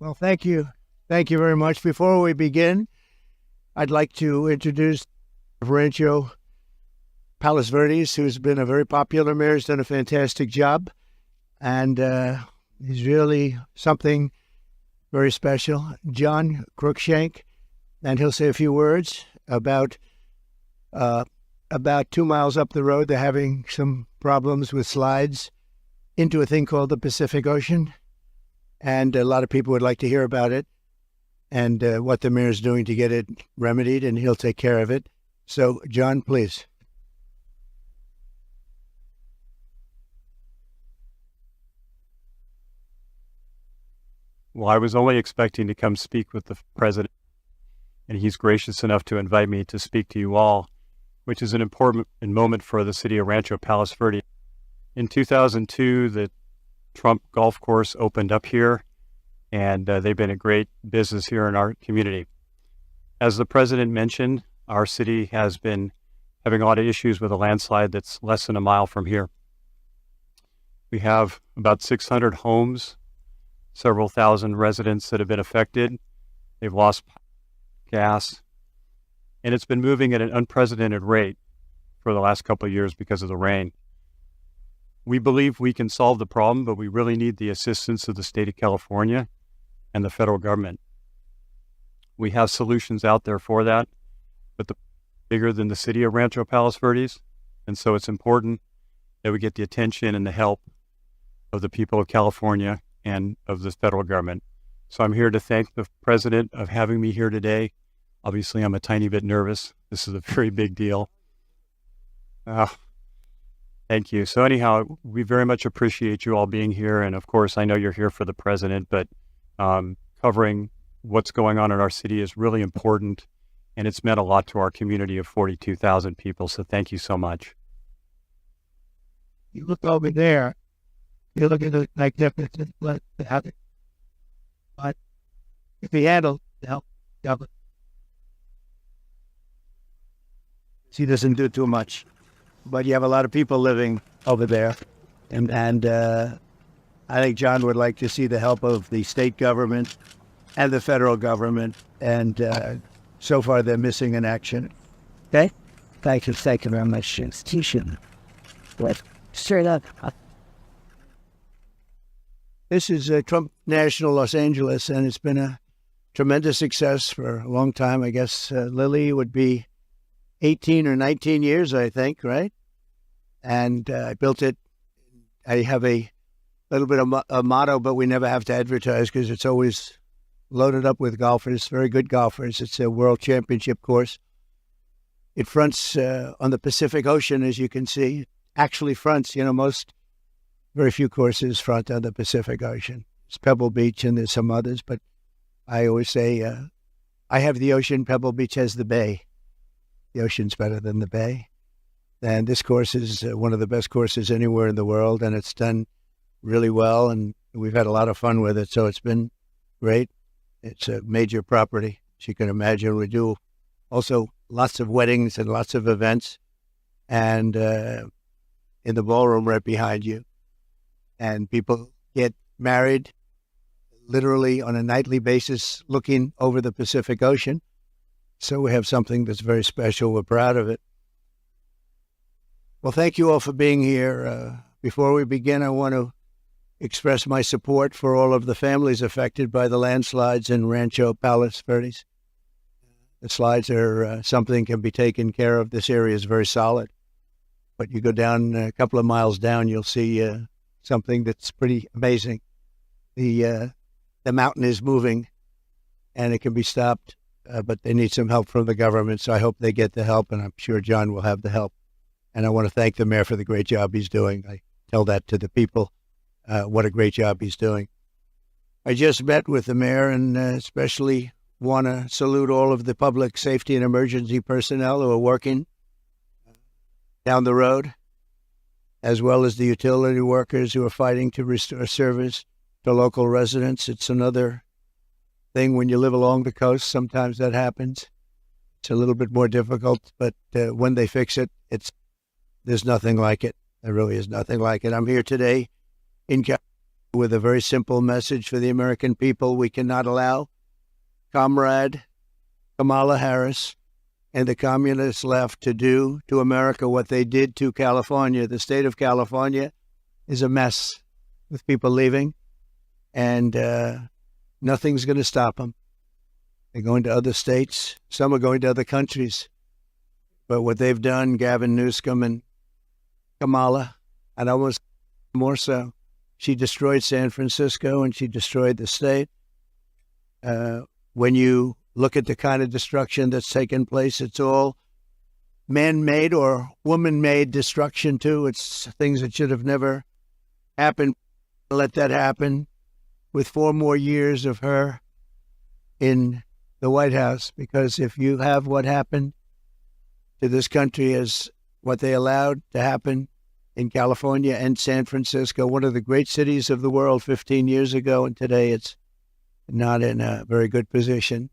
Well, thank you. Thank you very much. Before we begin, I'd like to introduce Rancho Palos Verdes, who's been a very popular mayor. He's done a fantastic job, and he's really something very special. John Cruikshank, and he'll say a few words about 2 miles up the road. They're having some problems with slides into a thing called the Pacific Ocean, and a lot of people would like to hear about it and what the mayor's doing to get it remedied, and he'll take care of it. So, John, please. Well, I was only expecting to come speak with the president, and he's gracious enough to invite me to speak to you all, which is an important moment for the city of Rancho Palos Verdes. In 2002, the Trump golf course opened up here, and they've been a great business here in our community. As the president mentioned, our city has been having a lot of issues with a landslide that's less than a mile from here. We have about 600 homes, several thousand residents that have been affected. They've lost gas, and it's been moving at an unprecedented rate for the last couple of years because of the rain. We believe we can solve the problem, but we really need the assistance of the state of California and the federal government. We have solutions out there for that, but they're bigger than the city of Rancho Palos Verdes, and so it's important that we get the attention and the help of the people of California and of the federal government. So I'm here to thank the president of having me here today. Obviously, I'm a tiny bit nervous. This is a very big deal. Thank you. So anyhow, we very much appreciate you all being here. And of course, I know you're here for the president, but covering what's going on in our city is really important. And it's meant a lot to our community of 42,000 people. So thank you so much. You look over there, you look at the magnificent, but if he handles the help, he doesn't do too much. But you have a lot of people living over there. And I think John would like to see the help of the state government and the federal government. And so far, they're missing in action. Okay? Thank you very much, institution. Straight up. This is Trump National Los Angeles, and it's been a tremendous success for a long time. I guess Lily would be 18 or 19 years, I think, right? And I built it. I have a little bit of a motto, but we never have to advertise because it's always loaded up with golfers, very good golfers. It's a world championship course. It fronts on the Pacific Ocean, as you can see. Actually fronts, very few courses front on the Pacific Ocean. It's Pebble Beach and there's some others, but I always say I have the ocean, Pebble Beach has the bay. The ocean's better than the bay. And this course is one of the best courses anywhere in the world, and it's done really well, and we've had a lot of fun with it, so it's been great. It's a major property, as you can imagine. We do also lots of weddings and lots of events, and in the ballroom right behind you. And people get married literally on a nightly basis looking over the Pacific Ocean. So we have something that's very special. We're proud of it. Well, thank you all for being here. Before we begin, I want to express my support for all of the families affected by the landslides in Rancho Palos Verdes. The slides are something can be taken care of. This area is very solid. But you go down a couple of miles down, you'll see something that's pretty amazing. The mountain is moving, and it can be stopped. But they need some help from the government, so I hope they get the help, and I'm sure John will have the help. And I want to thank the mayor for the great job he's doing. I tell that to the people, what a great job he's doing. I just met with the mayor and especially want to salute all of the public safety and emergency personnel who are working down the road, as well as the utility workers who are fighting to restore service to local residents. It's another thing when you live along the coast. Sometimes that happens. It's a little bit more difficult, but when they fix it, there's nothing like it. There really is nothing like it. I'm here today in with a very simple message for the American people. We cannot allow Comrade Kamala Harris and the communist left to do to America what they did to California. The state of California is a mess with people leaving, and nothing's going to stop them. They're going to other states. Some are going to other countries. But what they've done, Gavin Newsom and Kamala, and almost more so, she destroyed San Francisco and she destroyed the state. When you look at the kind of destruction that's taken place, it's all man-made or woman-made destruction too. It's things that should have never happened. Let that happen with 4 more years of her in the White House, because if you have what happened to this country as what they allowed to happen in California and San Francisco, one of the great cities of the world 15 years ago, and today it's not in a very good position,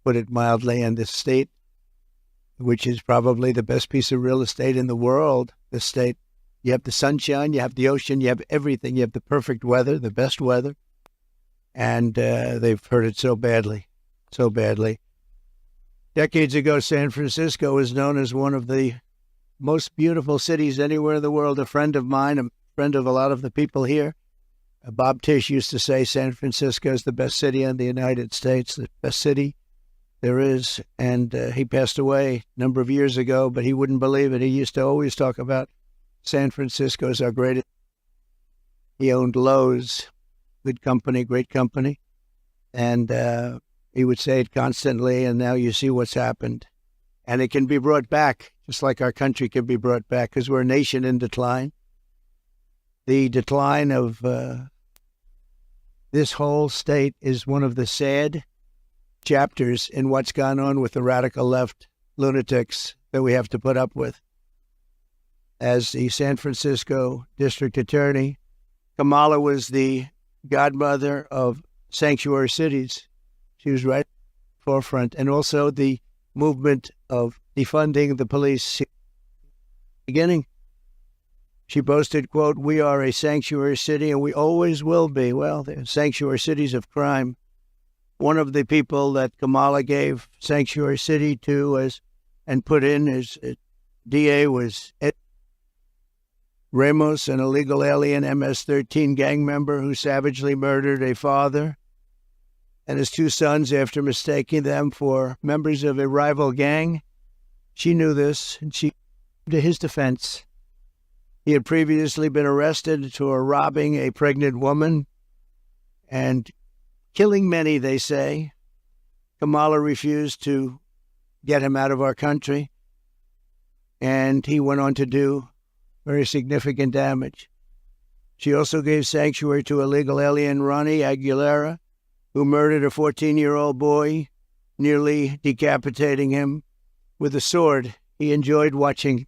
put it mildly, and the state, which is probably the best piece of real estate in the world, the state, you have the sunshine, you have the ocean, you have everything, you have the perfect weather, the best weather, and they've hurt it so badly, so badly. Decades ago, San Francisco was known as one of the most beautiful cities anywhere in the world. A friend of mine, a friend of a lot of the people here, Bob Tisch, used to say San Francisco is the best city in the United States, the best city there is. And he passed away a number of years ago, but he wouldn't believe it. He used to always talk about San Francisco as our greatest. He owned Lowe's, good company, great company. And he would say it constantly, and now you see what's happened. And it can be brought back, just like our country can be brought back, because we're a nation in decline. The decline of this whole state is one of the sad chapters in what's gone on with the radical left lunatics that we have to put up with. As the San Francisco district attorney, Kamala was the godmother of sanctuary cities. She was right at the forefront, and also the movement of defunding the police. Beginning, she boasted, quote, "We are a sanctuary city and we always will be." Well, they're sanctuary cities of crime. One of the people that Kamala gave sanctuary city to and put in as DA was Ed Ramos, an illegal alien MS-13 gang member who savagely murdered a father and his 2 sons after mistaking them for members of a rival gang. She knew this, and she came to his defense. He had previously been arrested for robbing a pregnant woman and killing many, they say. Kamala refused to get him out of our country, and he went on to do very significant damage. She also gave sanctuary to illegal alien Ronnie Aguilera, who murdered a 14-year-old boy, nearly decapitating him with a sword. He enjoyed watching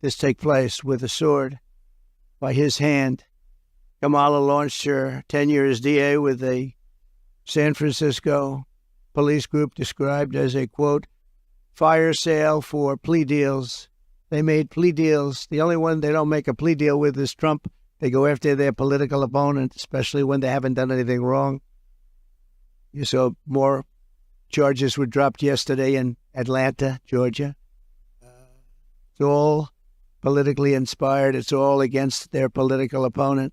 this take place with a sword by his hand. Kamala launched her tenure as DA with a San Francisco police group described as a, quote, fire sale for plea deals. They made plea deals. The only one they don't make a plea deal with is Trump. They go after their political opponent, especially when they haven't done anything wrong. You saw more charges were dropped yesterday in Atlanta, Georgia. It's all politically inspired. It's all against their political opponent.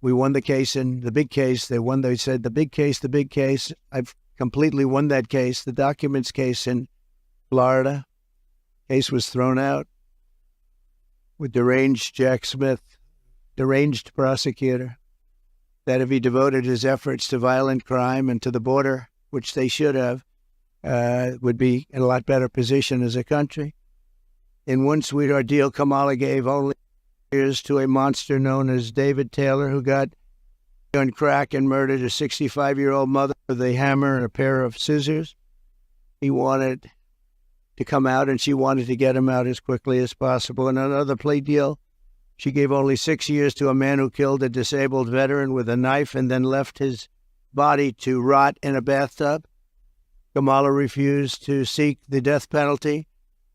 We won the case in the big case. They said the big case. I've completely won that case. The documents case in Florida. Case was thrown out with deranged Jack Smith, deranged prosecutor, that if he devoted his efforts to violent crime and to the border, which they should have, would be in a lot better position as a country. In one sweetheart deal, Kamala gave only years to a monster known as David Taylor, who got on crack and murdered a 65-year-old mother with a hammer and a pair of scissors. He wanted to come out, and she wanted to get him out as quickly as possible. In another plea deal, she gave only 6 years to a man who killed a disabled veteran with a knife and then left his body to rot in a bathtub. Kamala refused to seek the death penalty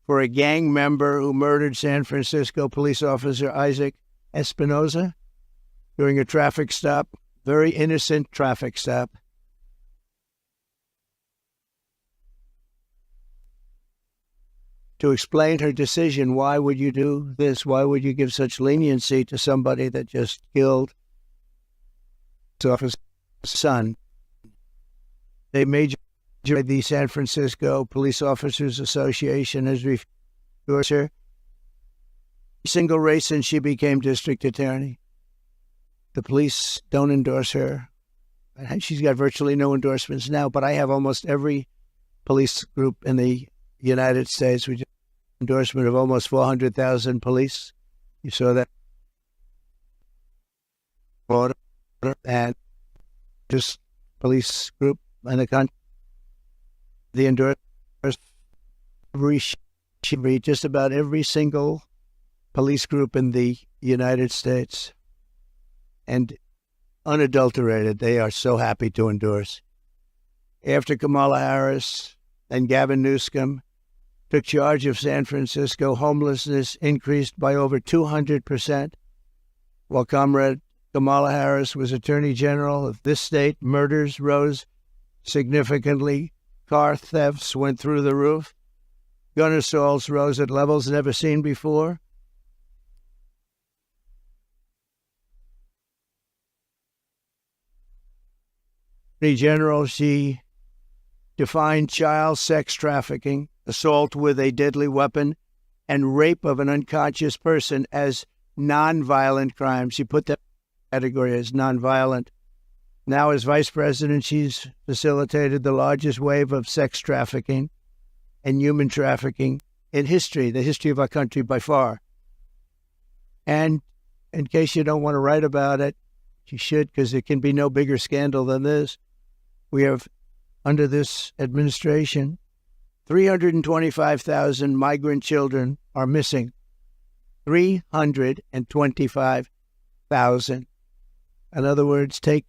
for a gang member who murdered San Francisco police officer Isaac Espinoza. during a traffic stop, very innocent traffic stop. To explain her decision, why would you do this? Why would you give such leniency to somebody that just killed his officer's son? They made the San Francisco Police Officers Association has refused her single race since she became district attorney. The police don't endorse her. She's got virtually no endorsements now, but I have almost every police group in the United States. We just endorsement of almost 400,000 police. You saw that. And just police group in the country. The endorsement just about every single police group in the United States. And unadulterated, they are so happy to endorse. After Kamala Harris and Gavin Newsom took charge of San Francisco, homelessness increased by over 200%. While Comrade Kamala Harris was Attorney General of this state, murders rose significantly. Car thefts went through the roof. Gun assaults rose at levels never seen before. Attorney General, she defined child sex trafficking, assault with a deadly weapon, and rape of an unconscious person as nonviolent crimes. She put that category as nonviolent. Now, as vice president, she's facilitated the largest wave of sex trafficking and human trafficking in history, the history of our country by far. And in case you don't want to write about it, you should, because there can be no bigger scandal than this. We have, under this administration, 325,000 migrant children are missing. 325,000. In other words, take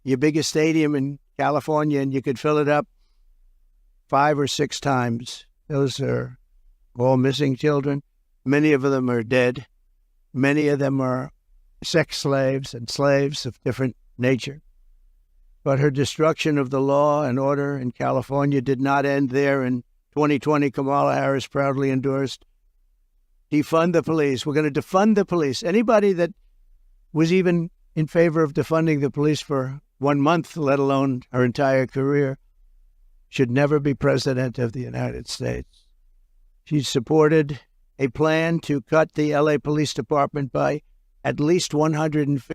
your biggest stadium in California and you could fill it up 5 or 6 times. Those are all missing children. Many of them are dead. Many of them are sex slaves and slaves of different nature. But her destruction of the law and order in California did not end there. In 2020, Kamala Harris proudly endorsed defund the police. We're going to defund the police. Anybody that was even in favor of defunding the police for 1 month, let alone her entire career, should never be president of the United States. She supported a plan to cut the LA Police Department by at least 150.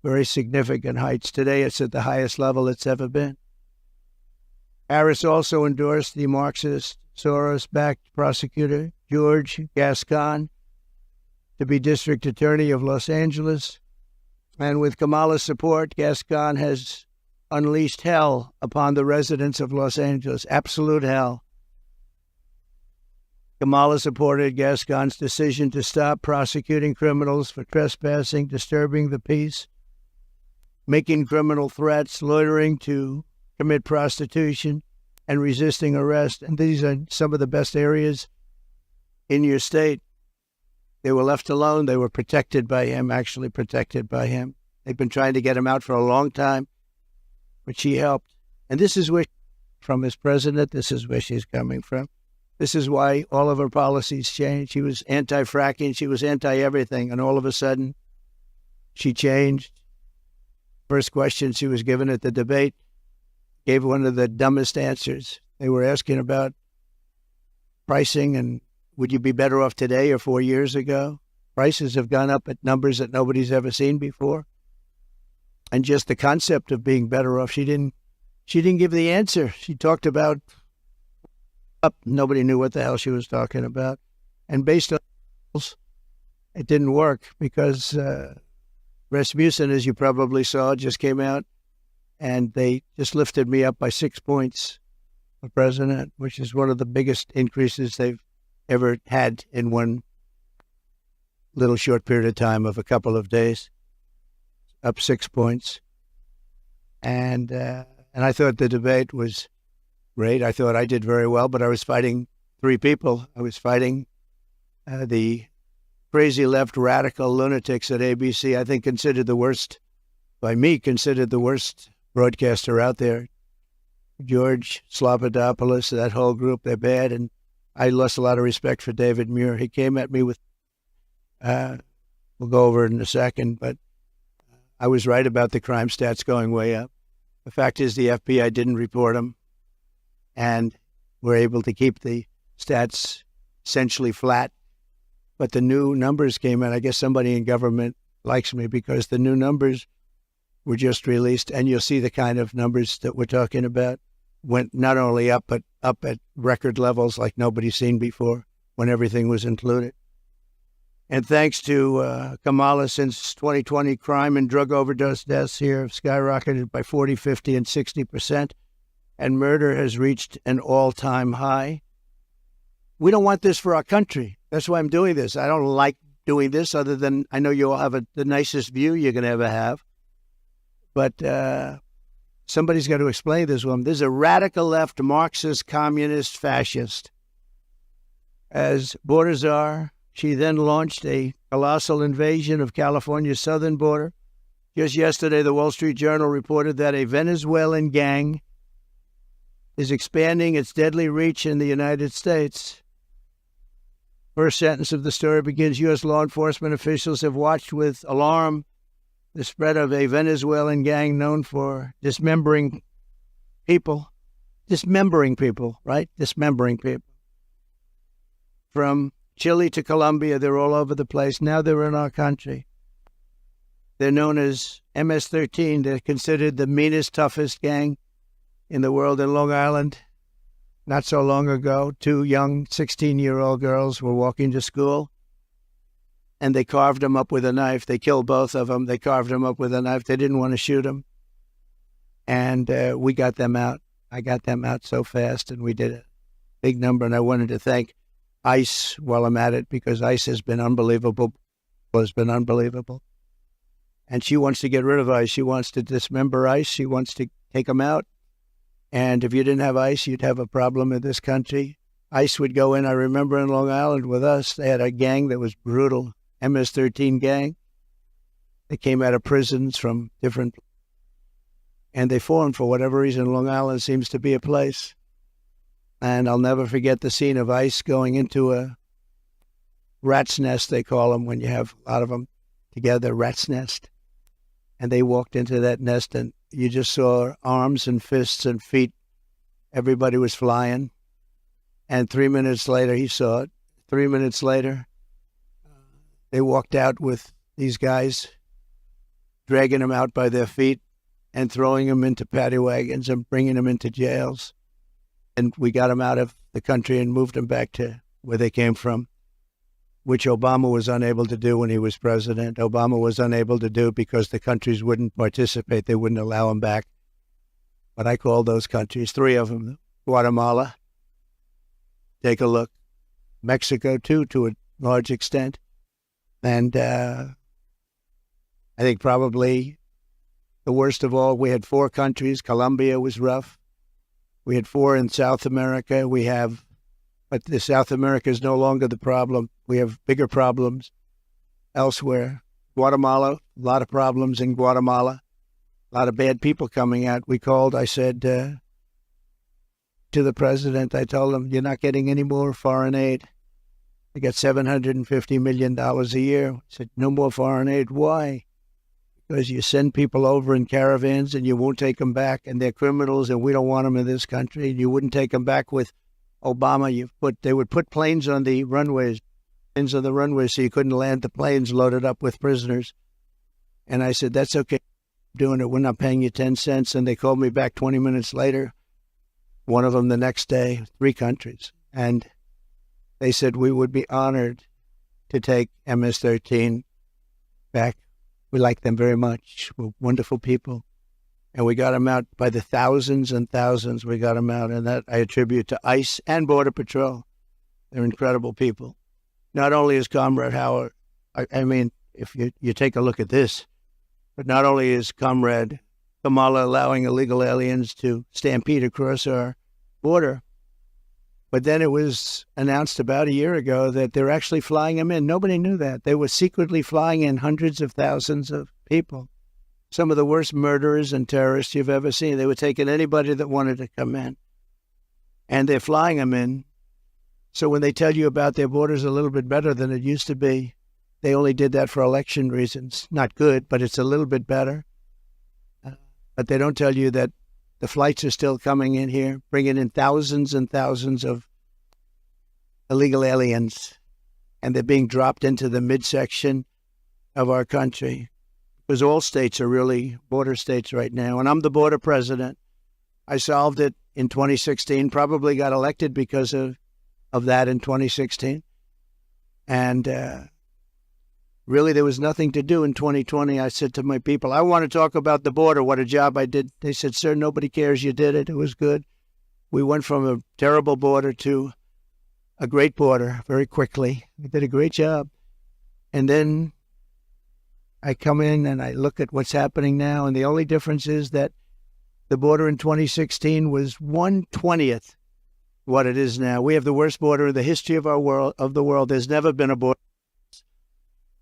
Very significant heights. Today, it's at the highest level it's ever been. Harris also endorsed the Marxist, Soros-backed prosecutor, George Gascon, to be district attorney of Los Angeles. And with Kamala's support, Gascon has unleashed hell upon the residents of Los Angeles, absolute hell. Kamala supported Gascon's decision to stop prosecuting criminals for trespassing, disturbing the peace, making criminal threats, loitering to commit prostitution, and resisting arrest. And these are some of the best areas in your state. They were left alone. They were protected by him, actually protected by him. They've been trying to get him out for a long time, but she helped. And this is where, from as president, this is where she's coming from. This is why all of her policies changed. She was anti-fracking. She was anti-everything. And all of a sudden, she changed. First question she was given at the debate gave one of the dumbest answers. They were asking about pricing and would you be better off today or 4 years ago? Prices have gone up at numbers that nobody's ever seen before. And just the concept of being better off, she didn't give the answer. She talked about up. Nobody knew what the hell she was talking about. And based on it didn't work because Rasmussen, as you probably saw, just came out and they just lifted me up by 6 points for president, which is one of the biggest increases they've ever had in one little short period of time of a couple of days, up 6 points. And I thought the debate was great. I thought I did very well, but I was fighting three people. I was fighting the crazy left radical lunatics at ABC, I think considered the worst broadcaster out there. George Slobodanopoulos, that whole group, they're bad. And I lost a lot of respect for David Muir. He came at me with, we'll go over it in a second, but I was right about the crime stats going way up. The fact is the FBI didn't report them, and we're able to keep the stats essentially flat. But the new numbers came in. I guess somebody in government likes me because the new numbers were just released, and you'll see the kind of numbers that we're talking about went not only up, but up at record levels like nobody's seen before when everything was included. And thanks to Kamala, since 2020, crime and drug overdose deaths here have skyrocketed by 40, 50, and 60%, and murder has reached an all-time high. We don't want this for our country. That's why I'm doing this. I don't like doing this other than I know you all have the nicest view you're going to ever have. But somebody's got to explain this one. This is a radical left, Marxist, communist, fascist. As border czar, she then launched a colossal invasion of California's southern border. Just yesterday, the Wall Street Journal reported that a Venezuelan gang is expanding its deadly reach in the United States. First sentence of the story begins, U.S. law enforcement officials have watched with alarm the spread of a Venezuelan gang known for dismembering people, right? Dismembering people. From Chile to Colombia, they're all over the place. Now they're in our country. They're known as MS-13. They're considered the meanest, toughest gang in the world in Long Island. Not so long ago, two young 16-year-old girls were walking to school, and they carved them up with a knife. They killed both of them. They carved them up with a knife. They didn't want to shoot them. And we got them out. I got them out so fast, and we did a big number. And I wanted to thank ICE while I'm at it, because ICE has been unbelievable. And she wants to get rid of ICE. She wants to dismember ICE. She wants to take them out. And if you didn't have ICE, you'd have a problem in this country. ICE would go in. I remember in Long Island with us, they had a gang that was brutal, MS-13 gang. They came out of prisons from different, and they formed for whatever reason. Long Island seems to be a place. And I'll never forget the scene of ICE going into a rat's nest, they call them, when you have a lot of them together, rat's nest. And they walked into that nest, and you just saw arms and fists and feet. Everybody was flying. And 3 minutes later, he saw it. 3 minutes later, they walked out with these guys, dragging them out by their feet and throwing them into paddy wagons and bringing them into jails. And we got them out of the country and moved them back to where they came from, which Obama was unable to do when he was president. Obama was unable to do because the countries wouldn't participate. They wouldn't allow him back. But I called those countries, three of them. Guatemala, take a look. Mexico, too, to a large extent. And I think probably the worst of all, we had four countries. Colombia was rough. We had four in South America. But the South America is no longer the problem. We have bigger problems elsewhere. Guatemala, a lot of problems in Guatemala. A lot of bad people coming out. We called, I said to the president, I told him, you're not getting any more foreign aid. They get $750 million a year. I said, no more foreign aid. Why? Because you send people over in caravans and you won't take them back, and they're criminals, and we don't want them in this country. And you wouldn't take them back with Obama. They would put planes on the runways, so you couldn't land the planes loaded up with prisoners. And I said, that's okay, doing it. We're not paying you 10 cents. And they called me back 20 minutes later, one of them the next day, three countries. And they said we would be honored to take MS-13 back. We like them very much. We're wonderful people. And we got them out by the thousands and thousands. We got them out. And that I attribute to ICE and Border Patrol. They're incredible people. Not only is Comrade Howard, I mean, if you take a look at this, but not only is Comrade Kamala allowing illegal aliens to stampede across our border, But then it was announced about a year ago that they're actually flying them in. Nobody knew that. They were secretly flying in hundreds of thousands of people. Some of the worst murderers and terrorists you've ever seen. They were taking anybody that wanted to come in. And they're flying them in. So when they tell you about their borders a little bit better than it used to be, they only did that for election reasons. Not good, but it's a little bit better. But they don't tell you that the flights are still coming in here, bringing in thousands and thousands of illegal aliens, and they're being dropped into the midsection of our country, because all states are really border states right now. And I'm the border president. I solved it in 2016, probably got elected because of that in 2016. And really, there was nothing to do in 2020. I said to my people, I want to talk about the border, what a job I did. They said, sir, nobody cares. You did it. It was good. We went from a terrible border to a great border very quickly. We did a great job. And then I come in and I look at what's happening now. And the only difference is that the border in 2016 was 1/20th what it is now. We have the worst border in the history of the world. There's never been a border.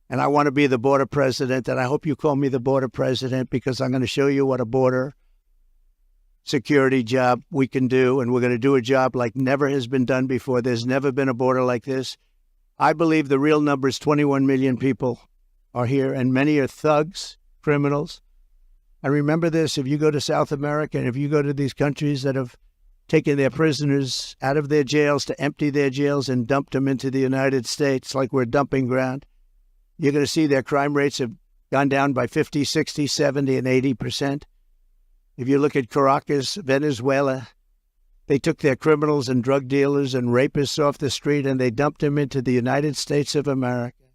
And I want to be the border president, and I hope you call me the border president, because I'm going to show you what a border security job we can do, and we're going to do a job like never has been done before. There's never been a border like this. I believe the real number is 21 million people are here, and many are thugs, criminals. And remember this, if you go to South America, and if you go to these countries that have taken their prisoners out of their jails to empty their jails and dumped them into the United States like we're a dumping ground, you're going to see their crime rates have gone down by 50, 60, 70, and 80%. If you look at Caracas, Venezuela, they took their criminals and drug dealers and rapists off the street and they dumped them into the United States of America.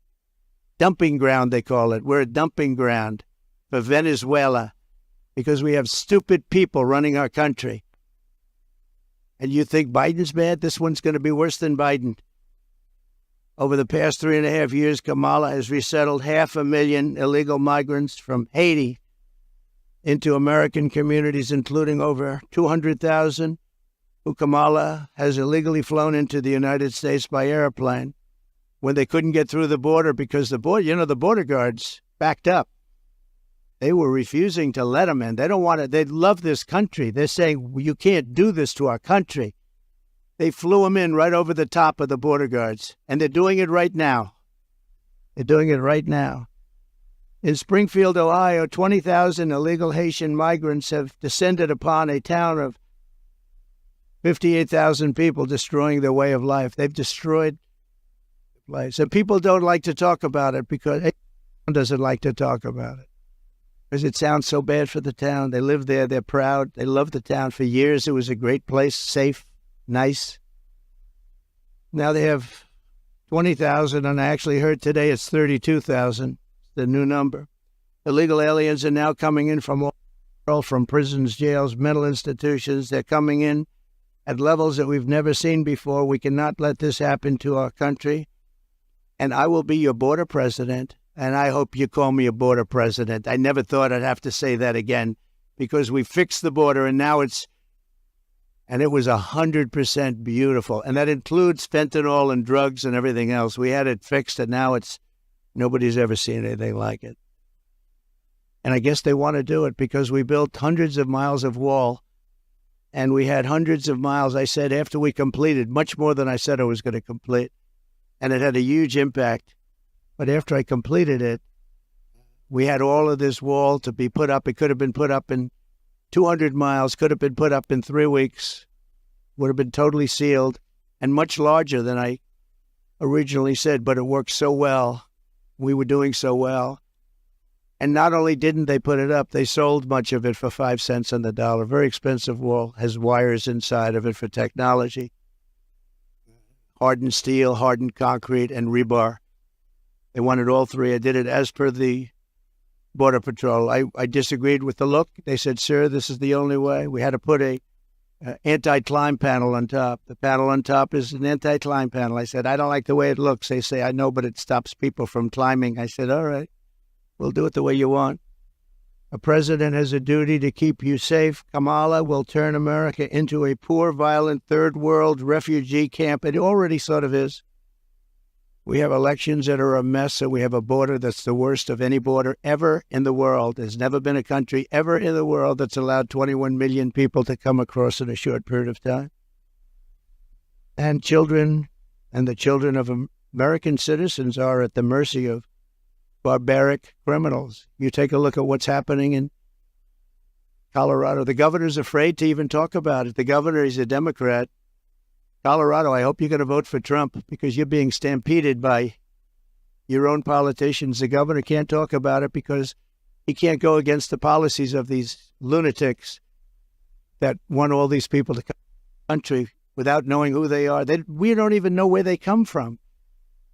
Dumping ground, they call it. We're a dumping ground for Venezuela because we have stupid people running our country. And you think Biden's bad? This one's going to be worse than Biden. Over the past 3.5 years, Kamala has resettled 500,000 illegal migrants from Haiti into American communities, including over 200,000 who Kamala has illegally flown into the United States by airplane when they couldn't get through the border because the border guards backed up. They were refusing to let them in. They don't want it. They love this country. They're saying, you can't do this to our country. They flew them in right over the top of the border guards, and they're doing it right now. They're doing it right now. In Springfield, Ohio, 20,000 illegal Haitian migrants have descended upon a town of 58,000 people, destroying their way of life. They've destroyed the place. And people don't like to talk about it because everyone doesn't like to talk about it because it sounds so bad for the town. They live there. They're proud. They love the town. For years, it was a great place, safe, nice. Now they have 20,000, and I actually heard today it's 32,000, the new number. Illegal aliens are now coming in from all world, from prisons, jails, mental institutions. They're coming in at levels that we've never seen before. We cannot let this happen to our country. And I will be your border president, and I hope you call me a border president. I never thought I'd have to say that again, because we fixed the border, and now it was 100% beautiful. And that includes fentanyl and drugs and everything else. We had it fixed, and now nobody's ever seen anything like it. And I guess they want to do it because we built hundreds of miles of wall, and we had hundreds of miles, I said, after we completed, much more than I said I was going to complete. And it had a huge impact. But after I completed it, we had all of this wall to be put up. It could have been put up in 200 miles, could have been put up in 3 weeks, would have been totally sealed, and much larger than I originally said, but it worked so well. We were doing so well. And not only didn't they put it up, they sold much of it for 5 cents on the dollar. Very expensive wall, has wires inside of it for technology. Hardened steel, hardened concrete, and rebar. They wanted all three. I did it as per the Border Patrol. I disagreed with the look. They said, sir, this is the only way. We had to put a anti-climb panel on top. The panel on top is an anti-climb panel. I said, I don't like the way it looks. They say, I know, but it stops people from climbing. I said, all right, we'll do it the way you want. A president has a duty to keep you safe. Kamala will turn America into a poor, violent, third world refugee camp. It already sort of is. We have elections that are a mess, and we have a border that's the worst of any border ever in the world. There's never been a country ever in the world that's allowed 21 million people to come across in a short period of time. And children and the children of American citizens are at the mercy of barbaric criminals. You take a look at what's happening in Colorado. The governor's afraid to even talk about it. The governor is a Democrat. Colorado, I hope you're going to vote for Trump because you're being stampeded by your own politicians. The governor can't talk about it because he can't go against the policies of these lunatics that want all these people to come to the country without knowing who they are. We don't even know where they come from.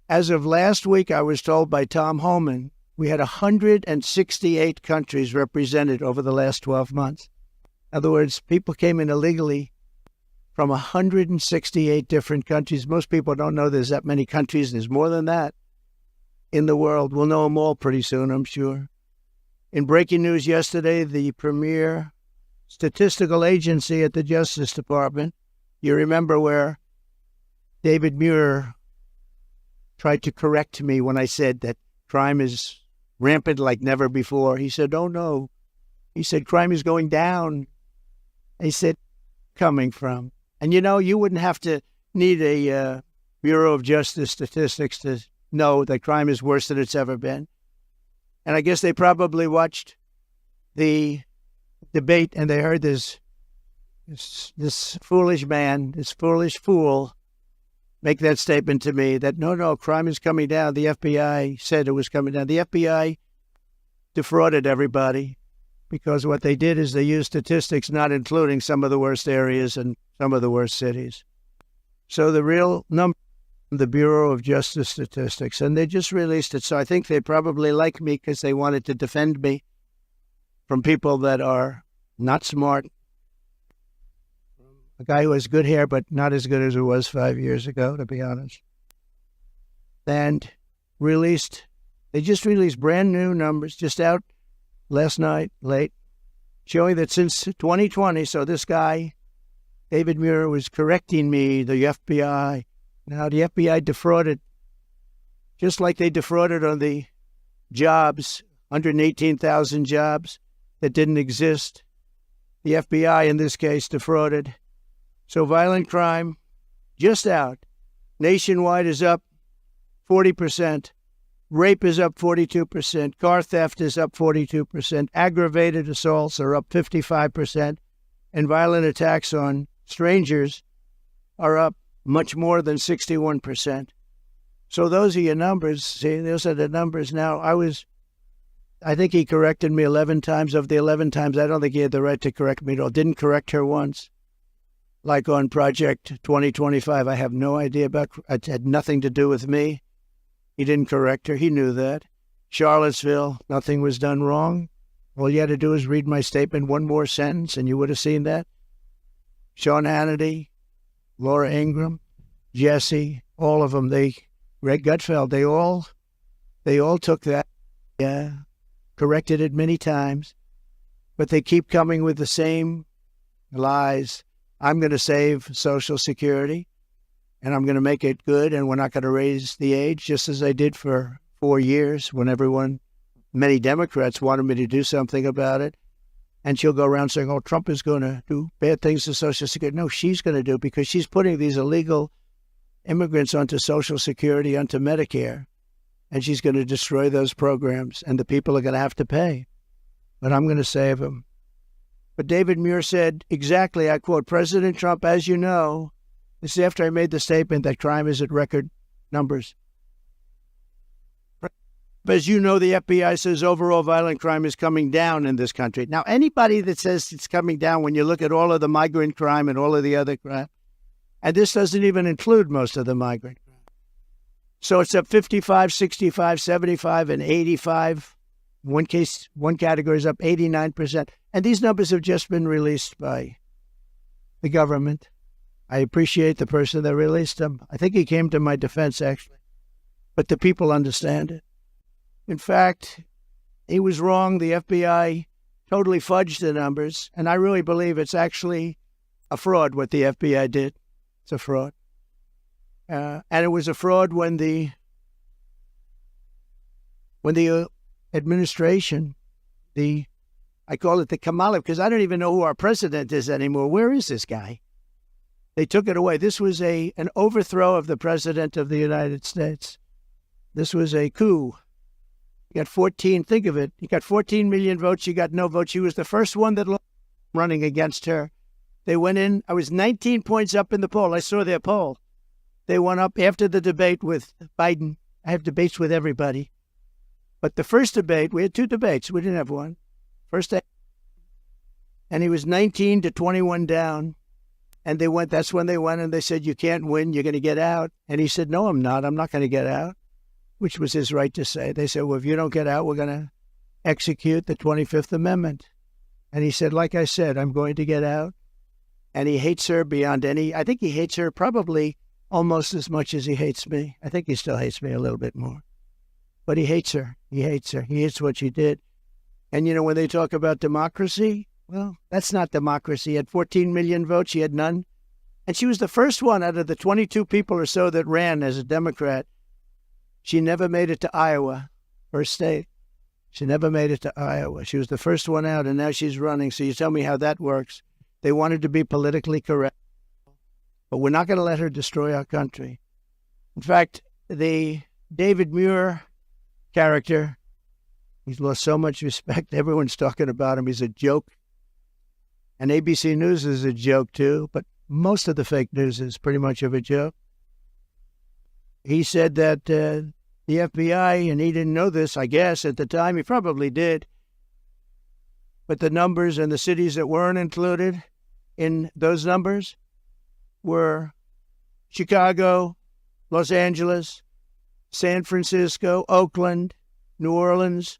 As of last week, I was told by Tom Homan, we had 168 countries represented over the last 12 months. In other words, people came in illegally from 168 different countries. Most people don't know there's that many countries. There's more than that in the world. We'll know them all pretty soon, I'm sure. In breaking news yesterday, the premier statistical agency at the Justice Department, you remember where David Muir tried to correct me when I said that crime is rampant like never before. He said, oh, no. He said, crime is going down. He said, coming from. And, you know, you wouldn't have to need a Bureau of Justice statistics to know that crime is worse than it's ever been. And I guess they probably watched the debate and they heard this foolish man, this foolish fool, make that statement to me that, no, crime is coming down. The FBI said it was coming down. The FBI defrauded everybody because what they did is they used statistics not including some of the worst areas and some of the worst cities. So the real number, the Bureau of Justice Statistics, and they just released it. So I think they probably like me because they wanted to defend me from people that are not smart. A guy who has good hair, but not as good as it was 5 years ago, to be honest. And they just released brand new numbers, just out last night, late, showing that since 2020, so this guy, David Muir, was correcting me, the FBI. Now, the FBI defrauded, just like they defrauded on the jobs, 118,000 jobs that didn't exist. The FBI, in this case, defrauded. So violent crime, just out, nationwide is up 40%. Rape is up 42%. Car theft is up 42%. Aggravated assaults are up 55%. And violent attacks on strangers are up much more than 61%. So those are your numbers. See, those are the numbers. Now, I think he corrected me 11 times. Of the 11 times, I don't think he had the right to correct me at all. Didn't correct her once. Like on Project 2025, I have no idea about, it had nothing to do with me. He didn't correct her. He knew that. Charlottesville, nothing was done wrong. All you had to do is read my statement one more sentence and you would have seen that. Sean Hannity, Laura Ingraham, Jesse, all of them, Greg Gutfeld, they all took that, corrected it many times, but they keep coming with the same lies. I'm going to save Social Security, and I'm going to make it good, and we're not going to raise the age, just as I did for 4 years when many Democrats wanted me to do something about it. And she'll go around saying, oh, Trump is going to do bad things to Social Security. No, she's going to do it because she's putting these illegal immigrants onto Social Security, onto Medicare, and she's going to destroy those programs, and the people are going to have to pay. But I'm going to save them. But David Muir said exactly, I quote, President Trump, as you know, this is after I made the statement that crime is at record numbers. As you know, the FBI says overall violent crime is coming down in this country. Now, anybody that says it's coming down, when you look at all of the migrant crime and all of the other crime, and this doesn't even include most of the migrant crime. So it's up 55, 65, 75, and 85. One category is up 89%. And these numbers have just been released by the government. I appreciate the person that released them. I think he came to my defense, actually. But the people understand it. In fact, he was wrong. The FBI totally fudged the numbers. And I really believe it's actually a fraud what the FBI did. It's a fraud. And it was a fraud when the administration, I call it the Kamala, because I don't even know who our president is anymore. Where is this guy? They took it away. This was an overthrow of the president of the United States. This was a coup. You got 14, think of it. You got 14 million votes. You got no votes. She was the first one that running against her. They went in. I was 19 points up in the poll. I saw their poll. They went up after the debate with Biden. I have debates with everybody. But the first debate, we had 2 debates. We didn't have one. First day. And he was 19 to 21 down. And that's when they went and they said, you can't win. You're going to get out. And he said, no, I'm not. I'm not going to get out, which was his right to say. They said, well, if you don't get out, we're going to execute the 25th Amendment. And he said, like I said, I'm going to get out. And he hates her beyond I think he hates her probably almost as much as he hates me. I think he still hates me a little bit more. But he hates her. He hates her. He hates what she did. And, when they talk about democracy, well, that's not democracy. He had 14 million votes. She had none. And she was the first one out of the 22 people or so that ran as a Democrat. She never made it to Iowa, her state. She never made it to Iowa. She was the first one out, and now she's running. So you tell me how that works. They wanted to be politically correct. But we're not going to let her destroy our country. In fact, the David Muir character, he's lost so much respect. Everyone's talking about him. He's a joke. And ABC News is a joke, too. But most of the fake news is pretty much of a joke. He said that the FBI, and he didn't know this, I guess, at the time. He probably did. But the numbers and the cities that weren't included in those numbers were Chicago, Los Angeles, San Francisco, Oakland, New Orleans,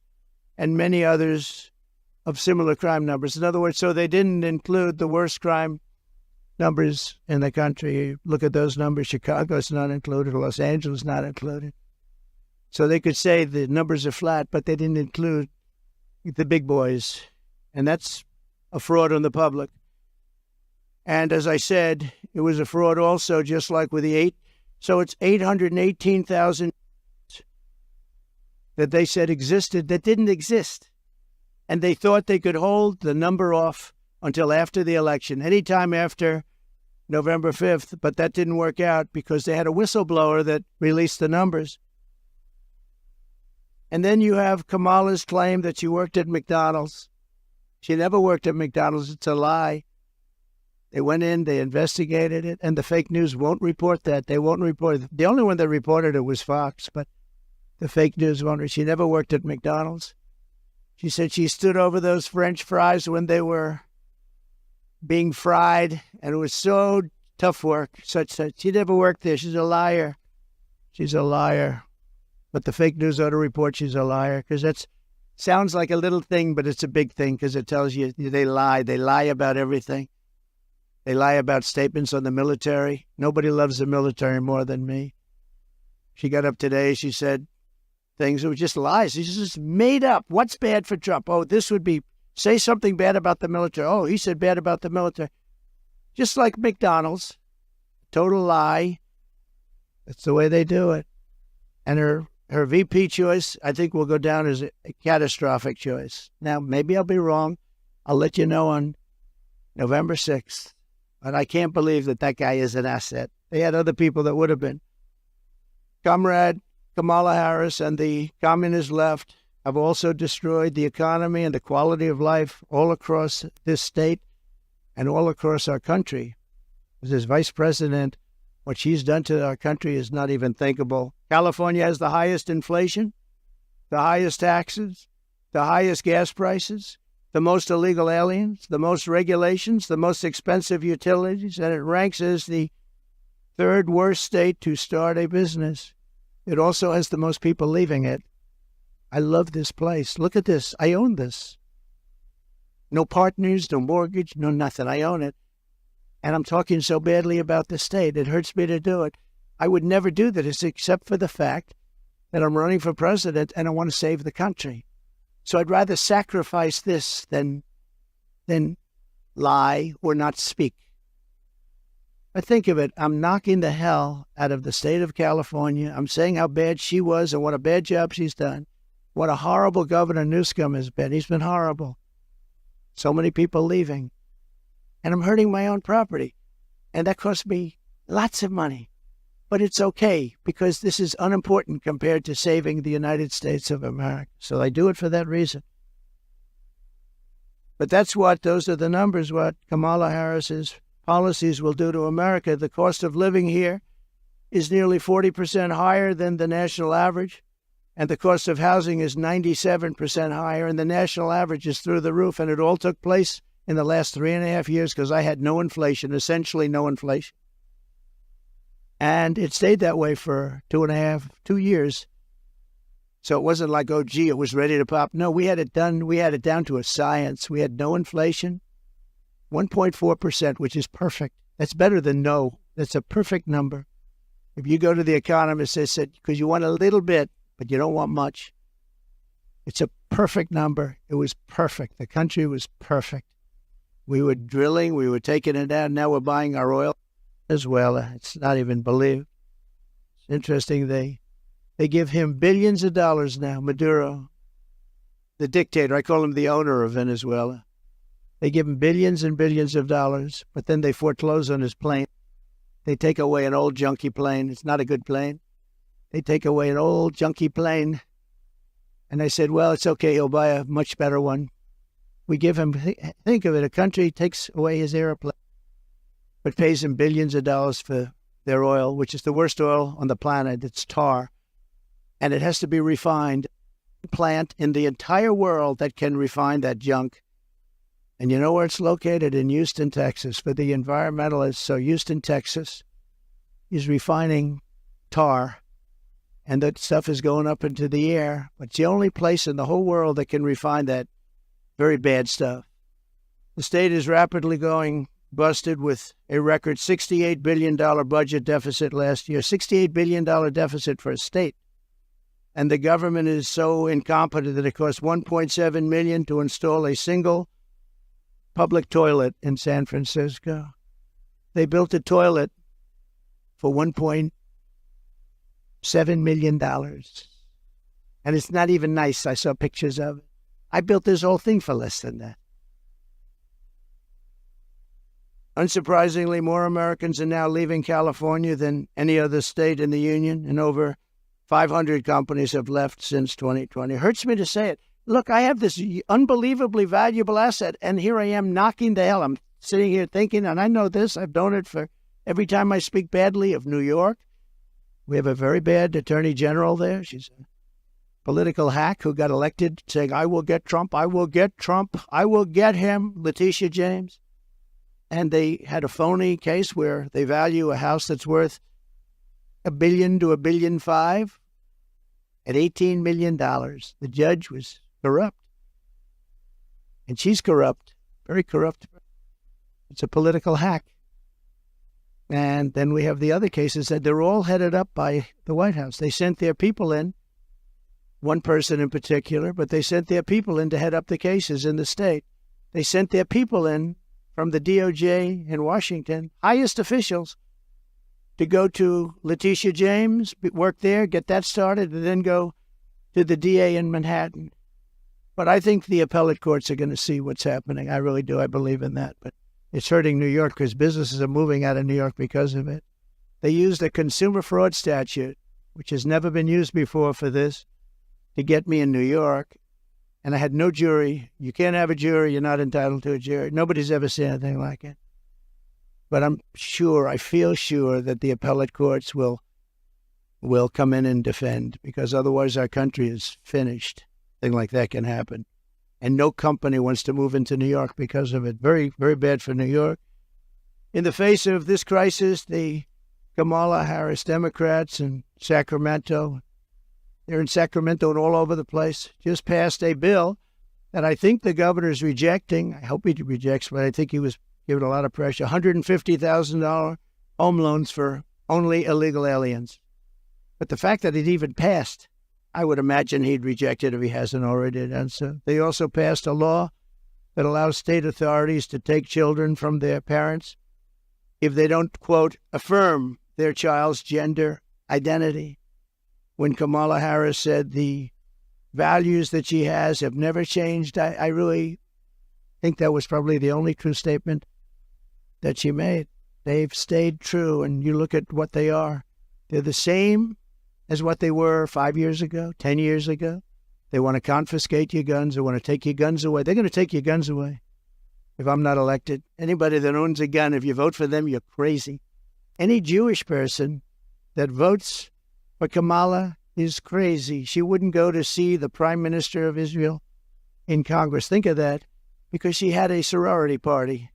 and many others of similar crime numbers. In other words, so they didn't include the worst crime numbers in the country. Look at those numbers. Chicago's not included. Los Angeles not included. So they could say the numbers are flat, but they didn't include the big boys. And that's a fraud on the public. And as I said, it was a fraud also, just like with so it's 818,000 that they said existed that didn't exist. And they thought they could hold the number off until after the election, anytime after November 5th, but that didn't work out because they had a whistleblower that released the numbers. And then you have Kamala's claim that she worked at McDonald's. She never worked at McDonald's. It's a lie. They went in, they investigated it, and the fake news won't report that. They won't report it. The only one that reported it was Fox, but the fake news won't. She never worked at McDonald's. She said she stood over those French fries when they were being fried, and it was so tough work. She never worked there. She's a liar. She's a liar. But the fake news ought to report she's a liar, because that sounds like a little thing, but it's a big thing, because it tells you they lie. They lie about everything. They lie about statements on the military. Nobody loves the military more than me. She got up today. She said things that were just lies. She's just made up. What's bad for Trump? Oh, this would be, say something bad about the military. Oh, he said bad about the military. Just like McDonald's. Total lie. That's the way they do it. And her VP choice, I think, will go down as a catastrophic choice. Now, maybe I'll be wrong. I'll let you know on November 6th. But I can't believe that guy is an asset. They had other people that would have been. Comrade Kamala Harris and the communist left have also destroyed the economy and the quality of life all across this state and all across our country. As vice president, what she's done to our country is not even thinkable. California has the highest inflation, the highest taxes, the highest gas prices, the most illegal aliens, the most regulations, the most expensive utilities, and it ranks as the third worst state to start a business. It also has the most people leaving it. I love this place. Look at this. I own this. No partners, no mortgage, no nothing. I own it. And I'm talking so badly about the state. It hurts me to do it. I would never do this except for the fact that I'm running for president and I want to save the country. So I'd rather sacrifice this than lie or not speak. But think of it, I'm knocking the hell out of the state of California. I'm saying how bad she was and what a bad job she's done. What a horrible Governor Newsom has been. He's been horrible. So many people leaving. And I'm hurting my own property. And that cost me lots of money. But it's okay, because this is unimportant compared to saving the United States of America. So I do it for that reason. But those are the numbers, what Kamala Harris's policies will do to America. The cost of living here is nearly 40% higher than the national average. And the cost of housing is 97% higher. And the national average is through the roof. And it all took place in the last 3.5 years because I had no inflation, essentially no inflation. And it stayed that way for 2 years. So it wasn't like, oh, gee, it was ready to pop. No, we had it done. We had it down to a science. We had no inflation, 1.4%, which is perfect. That's better than no. That's a perfect number. If you go to the economist, they said, because you want a little bit, but you don't want much. It's a perfect number. It was perfect. The country was perfect. We were drilling. We were taking it down. Now we're buying our oil as well. It's not even believed. It's interesting. They give him billions of dollars now, Maduro, the dictator. I call him the owner of Venezuela. They give him billions and billions of dollars, but then they foreclose on his plane. They take away an old junky plane. It's not a good plane. They take away an old junky plane. And I said, well, it's okay. He'll buy a much better one. We give him, think of it, a country takes away his airplane, but pays him billions of dollars for their oil, which is the worst oil on the planet. It's tar. And it has to be refined. Plant in the entire world that can refine that junk. And you know where it's located? In Houston, Texas. For the environmentalists, so Houston, Texas is refining tar, and that stuff is going up into the air. But it's the only place in the whole world that can refine that very bad stuff. The state is rapidly going busted with a record $68 billion budget deficit last year. $68 billion deficit for a state. And the government is so incompetent that it costs $1.7 million to install a single public toilet in San Francisco. They built a toilet for $1.7 million. And it's not even nice. I saw pictures of it. I built this whole thing for less than that. Unsurprisingly, more Americans are now leaving California than any other state in the union, and over 500 companies have left since 2020. It hurts me to say it. Look, I have this unbelievably valuable asset, and here I am knocking the hell. I'm sitting here thinking, and I know this, I've known it for every time I speak badly of New York. We have a very bad attorney general there. She's a political hack who got elected saying, I will get Trump, I will get Trump, I will get him, Letitia James. And they had a phony case where they value a house that's worth $1 billion to $1.5 billion at $18 million. The judge was corrupt. And she's corrupt, very corrupt. It's a political hack. And then we have the other cases that they're all headed up by the White House. They sent their people in, one person in particular, but they sent their people in to head up the cases in the state. They sent their people in from the DOJ in Washington, highest officials, to go to Letitia James, work there, get that started, and then go to the DA in Manhattan. But I think the appellate courts are going to see what's happening. I really do. I believe in that. But it's hurting New York because businesses are moving out of New York because of it. They used a consumer fraud statute, which has never been used before for this, to get me in New York. And I had no jury. You can't have a jury. You're not entitled to a jury. Nobody's ever seen anything like it. But I'm sure, I feel sure that the appellate courts will come in and defend, because otherwise our country is finished. Thing like that can happen. And no company wants to move into New York because of it. Very, very bad for New York. In the face of this crisis, the Kamala Harris Democrats in Sacramento, they're in Sacramento and all over the place, just passed a bill that I think the governor's rejecting. I hope he rejects, but I think he was given a lot of pressure. $150,000 home loans for only illegal aliens. But the fact that it even passed, I would imagine he'd reject it if he hasn't already done so. They also passed a law that allows state authorities to take children from their parents if they don't, quote, affirm their child's gender identity. When Kamala Harris said the values that she has have never changed, I really think that was probably the only true statement that she made. They've stayed true, and you look at what they are. They're the same as what they were 5 years ago, 10 years ago. They want to confiscate your guns. They want to take your guns away. They're going to take your guns away if I'm not elected. Anybody that owns a gun, if you vote for them, you're crazy. Any Jewish person that votes for Kamala is crazy. She wouldn't go to see the Prime Minister of Israel in Congress. Think of that, because she had a sorority party,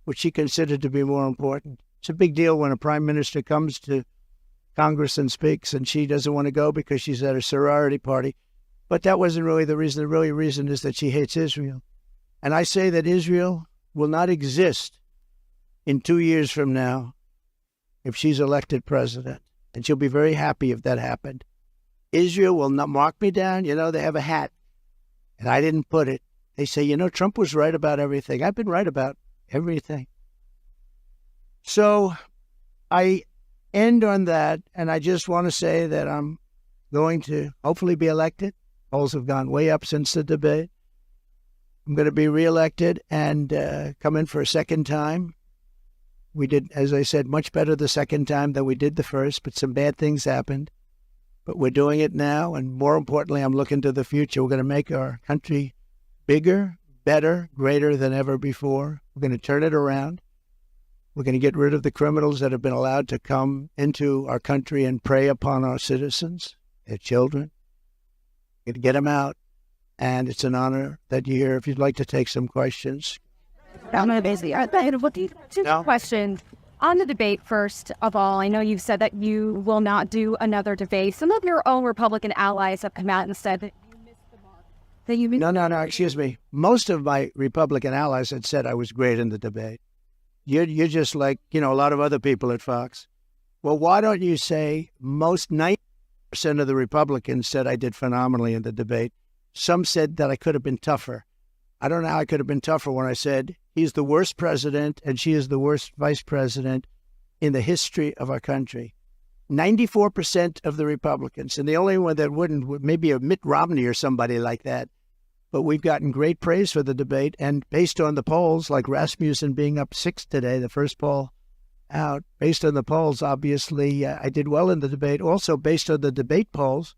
which she considered to be more important. It's a big deal when a Prime Minister comes to Congress and speaks, and she doesn't want to go because she's at a sorority party. But that wasn't really the reason. The real reason is that she hates Israel. And I say that Israel will not exist in 2 years from now if she's elected president. And she'll be very happy if that happened. Israel will not mark me down. You know, they have a hat, and I didn't put it. They say, you know, Trump was right about everything. I've been right about everything. So I end on that, and I just want to say that I'm going to hopefully be elected. Polls have gone way up since the debate. I'm going to be reelected and come in for a second time. We did, as I said, much better the second time than we did the first, but some bad things happened. But we're doing it now, and more importantly, I'm looking to the future. We're going to make our country bigger, better, greater than ever before. We're going to turn it around. We're going to get rid of the criminals that have been allowed to come into our country and prey upon our citizens, their children. We're going to get them out, and it's an honor that you're here. If you'd like to take some questions. Two questions. On the debate, first of all, I know you've said that you will not do another debate. Some of your own Republican allies have come out and said that you missed the mark. No, excuse me. Most of my Republican allies had said I was great in the debate. You're just like, you know, a lot of other people at Fox. Well, why don't you say most 90% of the Republicans said I did phenomenally in the debate. Some said that I could have been tougher. I don't know how I could have been tougher when I said he's the worst president and she is the worst vice president in the history of our country. 94% of the Republicans, and the only one that wouldn't would maybe a Mitt Romney or somebody like that. But we've gotten great praise for the debate, and based on the polls, like Rasmussen being up 6 today, the first poll out, based on the polls, obviously, I did well in the debate. Also, based on the debate polls,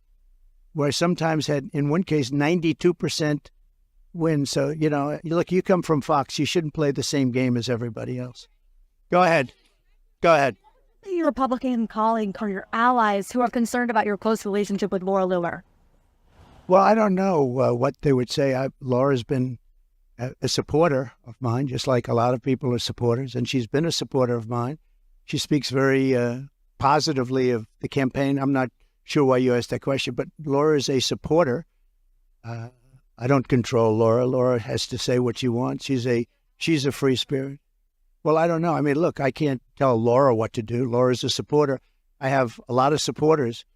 where I sometimes had, in one case, 92% win. So, you know, look, you come from Fox. You shouldn't play the same game as everybody else. Go ahead. Your Republican colleague or your allies who are concerned about your close relationship with Laura Loomer. Well, I don't know what they would say. Laura's been a supporter of mine, just like a lot of people are supporters, and she's been a supporter of mine. She speaks very positively of the campaign. I'm not sure why you asked that question, but Laura is a supporter. I don't control Laura. Laura has to say what she wants. She's a free spirit. Well, I don't know. I mean, look, I can't tell Laura what to do. Laura's a supporter. I have a lot of supporters.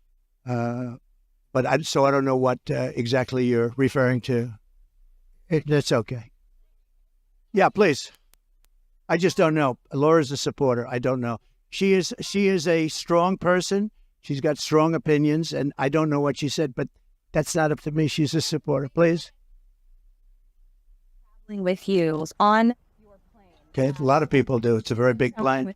But I don't know what exactly you're referring to. That's okay. Yeah, please. I just don't know. Laura's a supporter. I don't know. She is a strong person. She's got strong opinions, and I don't know what she said, but that's not up to me. She's a supporter. Please. With you on your plane. Okay, a lot of people do. It's a very big plane.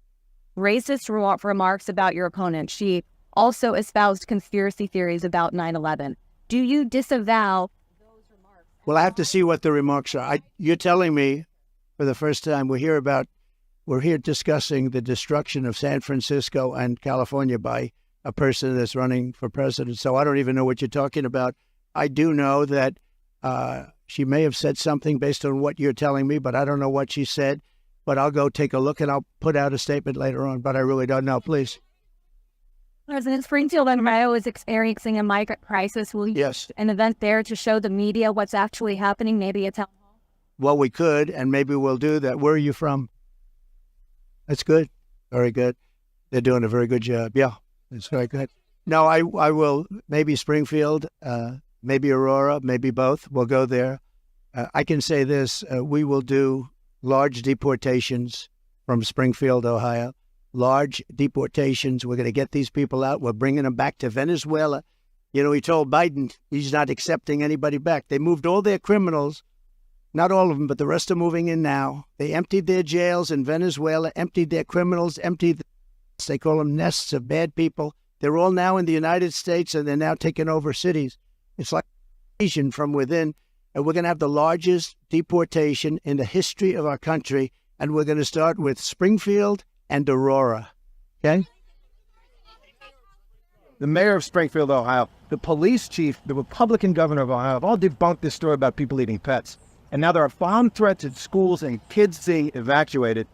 Racist remarks about your opponent. She also espoused conspiracy theories about 9/11. Do you disavow those remarks? Well, I have to see what the remarks are. You're telling me for the first time we're here discussing the destruction of San Francisco and California by a person that's running for president. So I don't even know what you're talking about. I do know that she may have said something based on what you're telling me, but I don't know what she said. But I'll go take a look and I'll put out a statement later on. But I really don't know. Please. President Springfield, Ohio is experiencing a migrant crisis. Will you Yes. an event there to show the media what's actually happening? Maybe a town hall? Well, we could, and maybe we'll do that. Where are you from? That's good. Very good. They're doing a very good job. Yeah, it's very good. No, I will, maybe Springfield, maybe Aurora, maybe both. We'll go there. I can say this, we will do large deportations from Springfield, Ohio. Large deportations. We're going to get these people out. We're bringing them back to Venezuela. You know, he told Biden he's not accepting anybody back. They moved all their criminals, not all of them, but the rest are moving in now. They emptied their jails in Venezuela, emptied their criminals, they call them nests of bad people. They're all now in the United States, and they're now taking over cities. It's like invasion from within. And we're going to have the largest deportation in the history of our country. And we're going to start with Springfield and Aurora. Okay? The mayor of Springfield, Ohio, the police chief, the Republican governor of Ohio have all debunked this story about people eating pets. And now there are bomb threats at schools and kids being evacuated.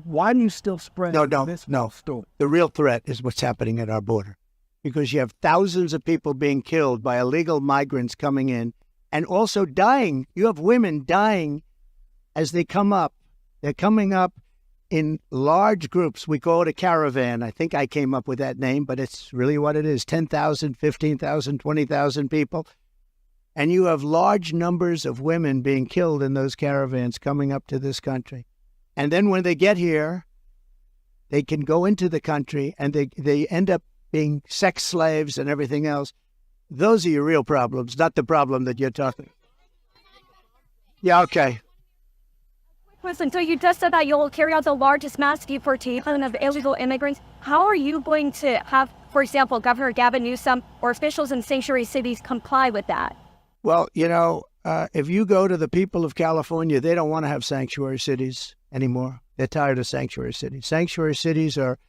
Why do you still spread this story? The real threat is what's happening at our border. Because you have thousands of people being killed by illegal migrants coming in and also dying. You have women dying as they come up. They're coming up in large groups. We call it a caravan. I think I came up with that name, but it's really what it is. 10,000, 15,000, 20,000 people. And you have large numbers of women being killed in those caravans coming up to this country. And then when they get here, they can go into the country and they end up being sex slaves and everything else. Those are your real problems, not the problem that you're talking. Yeah, okay. Listen, so you just said that you'll carry out the largest mass deportation of illegal immigrants. How are you going to have, for example, Governor Gavin Newsom or officials in sanctuary cities comply with that? Well, you know, if you go to the people of California, they don't want to have sanctuary cities anymore. They're tired of sanctuary cities. Sanctuary cities are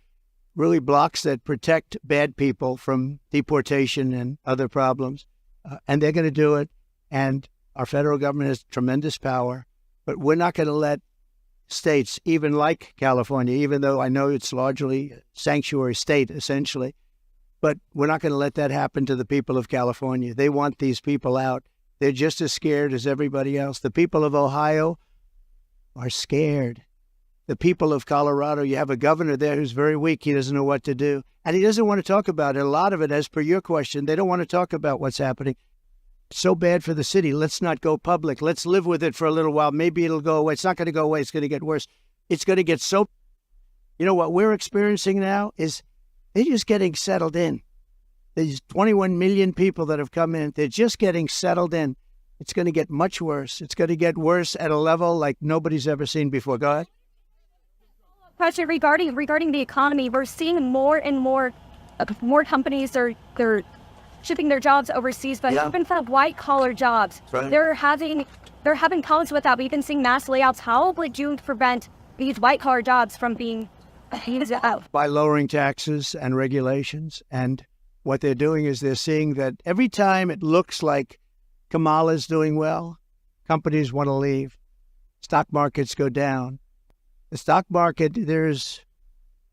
really blocks that protect bad people from deportation and other problems. And they're going to do it. And our federal government has tremendous power. But we're not going to let states, even like California, even though I know it's largely a sanctuary state, essentially, but we're not going to let that happen to the people of California. They want these people out. They're just as scared as everybody else. The people of Ohio are scared. The people of Colorado, you have a governor there who's very weak. He doesn't know what to do. And he doesn't want to talk about it. A lot of it, as per your question, they don't want to talk about what's happening. It's so bad for the city. Let's not go public. Let's live with it for a little while. Maybe it'll go away. It's not going to go away. It's going to get worse. It's going to get so... You know, what we're experiencing now is they're just getting settled in. There's 21 million people that have come in. They're just getting settled in. It's going to get much worse. It's going to get worse at a level like nobody's ever seen before. Go ahead. Question regarding the economy, we're seeing more and more companies they're shipping their jobs overseas, but even for white collar jobs, right, they're having problems with that. We've been seeing mass layouts. How would you prevent these white collar jobs from being used out? By lowering taxes and regulations. And what they're doing is they're seeing that every time it looks like Kamala is doing well, companies want to leave. Stock markets go down. The stock market, there's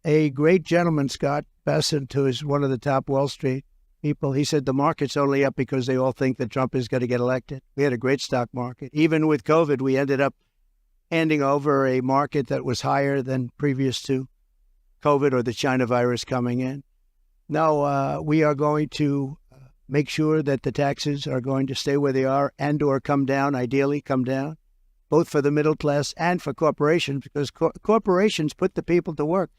a great gentleman, Scott Bessent, who is one of the top Wall Street people. He said the market's only up because they all think that Trump is going to get elected. We had a great stock market. Even with COVID, we ended up handing over a market that was higher than previous to COVID or the China virus coming in. No, we are going to make sure that the taxes are going to stay where they are and or come down, ideally come down, both for the middle class and for corporations, because corporations put the people to work.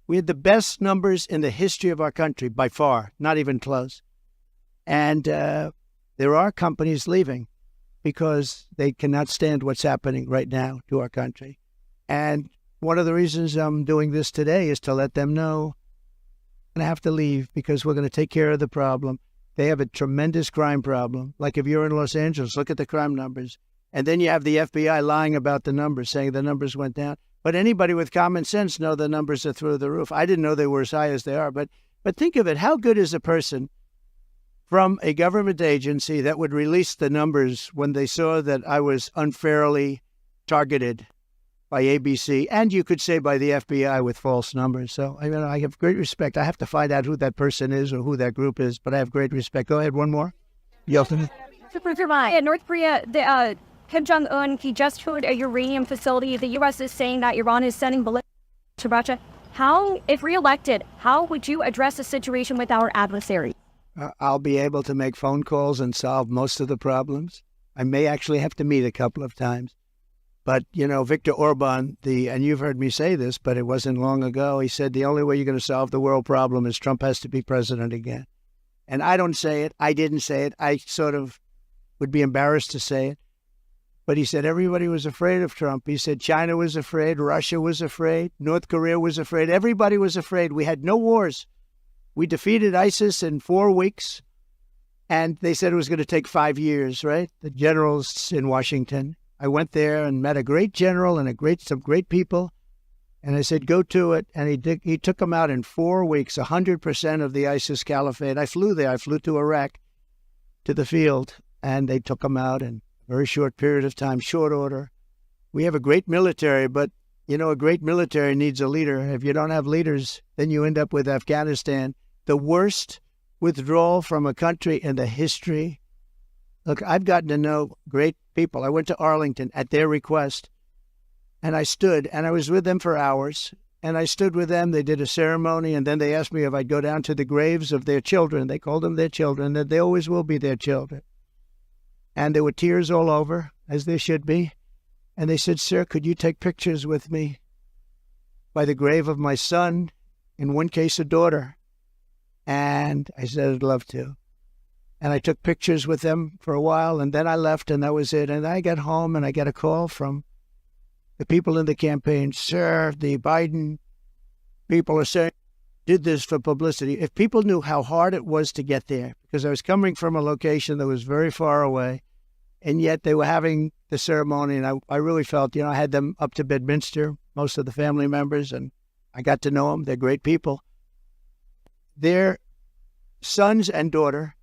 We had the best numbers in the history of our country, by far, not even close. And there are companies leaving because they cannot stand what's happening right now to our country. And one of the reasons I'm doing this today is to let them know I'm going to have to leave because we're going to take care of the problem. They have a tremendous crime problem. Like if you're in Los Angeles, look at the crime numbers. And then you have the FBI lying about the numbers, saying the numbers went down. But anybody with common sense know the numbers are through the roof. I didn't know they were as high as they are. But think of it. How good is a person from a government agency that would release the numbers when they saw that I was unfairly targeted by ABC, and you could say by the FBI with false numbers? So I have great respect. I have to find out who that person is or who that group is, but I have great respect. Go ahead, one more. Yeltsin. In North Korea, Kim Jong-un, he just toured a uranium facility. The U.S. is saying that Iran is sending bullets to Russia. how, if reelected, how would you address the situation with our adversary? I'll be able to make phone calls and solve most of the problems. I may actually have to meet a couple of times. But, Viktor Orban, and you've heard me say this, but it wasn't long ago, he said the only way you're going to solve the world problem is Trump has to be president again. And I don't say it. I didn't say it. I sort of would be embarrassed to say it. But he said everybody was afraid of Trump. He said China was afraid, Russia was afraid, North Korea was afraid. Everybody was afraid. We had no wars. We defeated ISIS in 4 weeks, and they said it was going to take 5 years, right? The generals in Washington. I went there and met a great general and some great people, and I said, go to it. And he took them out in 4 weeks, 100% of the ISIS caliphate. I flew there. I flew to Iraq, to the field, and they took them out in a very short period of time, short order. We have a great military, but, a great military needs a leader. If you don't have leaders, then you end up with Afghanistan, the worst withdrawal from a country in the history. Look, I've gotten to know great people. I went to Arlington at their request, and I stood, and I was with them for hours, and I stood with them. They did a ceremony, and then they asked me if I'd go down to the graves of their children. They called them their children, and they always will be their children. And there were tears all over, as there should be. And they said, sir, could you take pictures with me by the grave of my son, in one case a daughter? And I said, I'd love to. And I took pictures with them for a while, and then I left, and that was it. And I got home, and I got a call from the people in the campaign. Sir, the Biden people are saying, did this for publicity. If people knew how hard it was to get there, because I was coming from a location that was very far away, and yet they were having the ceremony, and I really felt, I had them up to Bedminster, most of the family members, and I got to know them. They're great people. Their sons and daughter,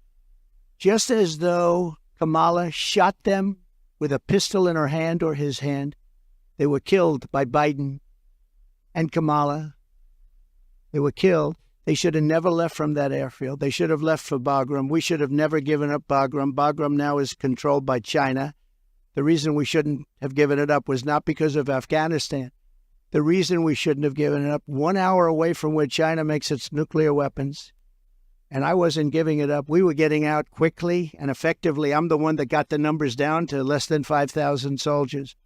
just as though Kamala shot them with a pistol in her hand or his hand, they were killed by Biden and Kamala. They were killed. They should have never left from that airfield. They should have left for Bagram. We should have never given up Bagram. Bagram now is controlled by China. The reason we shouldn't have given it up was not because of Afghanistan. The reason we shouldn't have given it up, 1 hour away from where China makes its nuclear weapons, and I wasn't giving it up. We were getting out quickly and effectively. I'm the one that got the numbers down to less than 5,000 soldiers.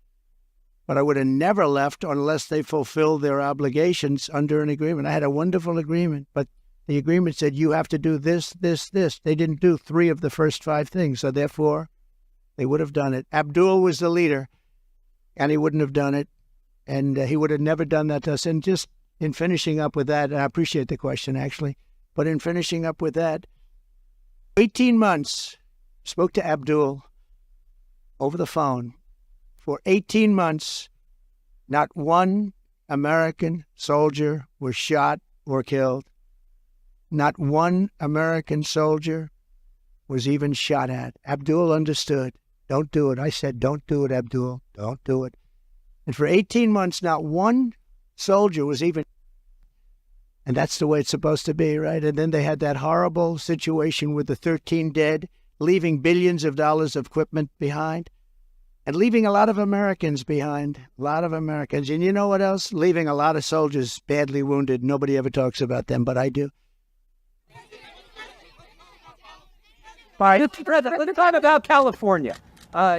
But I would have never left unless they fulfilled their obligations under an agreement. I had a wonderful agreement, but the agreement said you have to do this, this, this. They didn't do 3 of the first 5 things, so therefore they would have done it. Abdul was the leader, and he wouldn't have done it, and he would have never done that to us. And just in finishing up with that, and I appreciate the question, actually, but in finishing up with that, 18 months, spoke to Abdul over the phone. For 18 months, not one American soldier was shot or killed. Not one American soldier was even shot at. Abdul understood. Don't do it. I said, don't do it, Abdul. Don't do it. And for 18 months, not one soldier was even... And that's the way it's supposed to be, right? And then they had that horrible situation with the 13 dead, leaving billions of dollars of equipment behind. And leaving a lot of Americans behind, a lot of Americans. And you know what else? Leaving a lot of soldiers badly wounded. Nobody ever talks about them, but I do. Let's talk about California.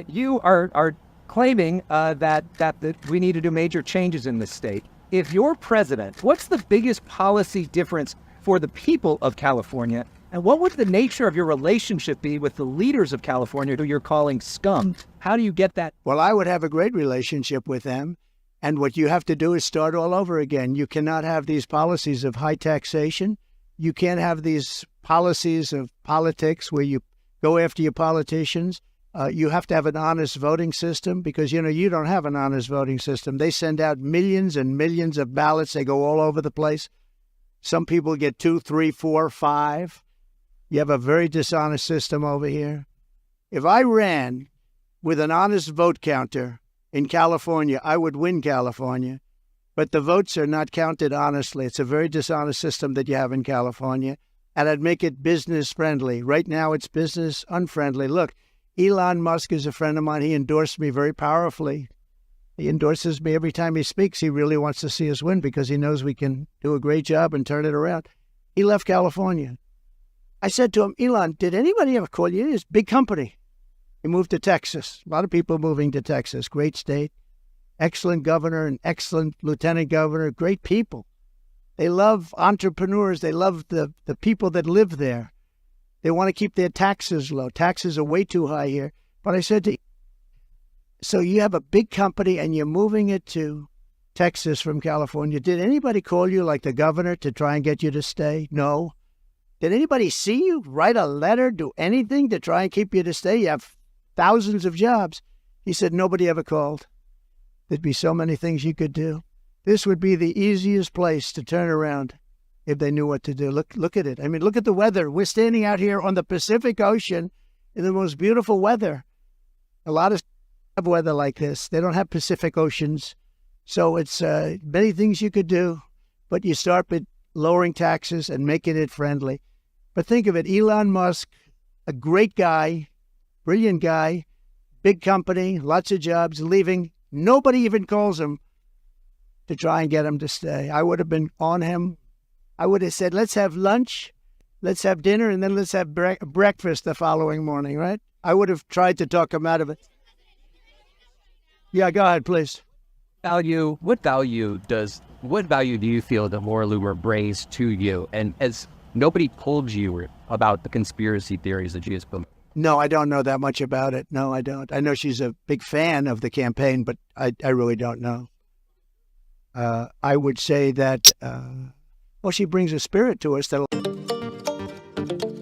You are claiming that we need to do major changes in this state. If you're president, what's the biggest policy difference for the people of California? And what would the nature of your relationship be with the leaders of California who you're calling scum? How do you get that? Well, I would have a great relationship with them. And what you have to do is start all over again. You cannot have these policies of high taxation. You can't have these policies of politics where you go after your politicians. You have to have an honest voting system because, you don't have an honest voting system. They send out millions and millions of ballots. They go all over the place. Some people get 2, 3, 4, 5. You have a very dishonest system over here. If I ran with an honest vote counter in California, I would win California. But the votes are not counted honestly. It's a very dishonest system that you have in California. And I'd make it business friendly. Right now, it's business unfriendly. Look, Elon Musk is a friend of mine. He endorsed me very powerfully. He endorses me every time he speaks. He really wants to see us win because he knows we can do a great job and turn it around. He left California. I said to him, Elon, did anybody ever call you? It's a big company. He moved to Texas. A lot of people moving to Texas. Great state. Excellent governor, an excellent lieutenant governor. Great people. They love entrepreneurs. They love the people that live there. They want to keep their taxes low. Taxes are way too high here. But I said to him, so you have a big company and you're moving it to Texas from California. Did anybody call you, like the governor, to try and get you to stay? No. Did anybody see you, write a letter, do anything to try and keep you to stay? You have thousands of jobs. He said, nobody ever called. There'd be so many things you could do. This would be the easiest place to turn around if they knew what to do. Look at it. I mean, look at the weather. We're standing out here on the Pacific Ocean in the most beautiful weather. A lot of have weather like this. They don't have Pacific Oceans. So it's many things you could do, but you start with lowering taxes and making it friendly. But think of it, Elon Musk, a great guy, brilliant guy, big company, lots of jobs, leaving. Nobody even calls him to try and get him to stay. I would have been on him. I would have said, let's have lunch, let's have dinner, and then let's have breakfast the following morning, right? I would have tried to talk him out of it. Yeah, go ahead, please. What value do you feel that Laura Loomer brings to you? And as nobody told you about the conspiracy theories that she has put. No, I don't know that much about it. No, I don't. I know she's a big fan of the campaign, but I really don't know. I would say that, well, she brings a spirit to us that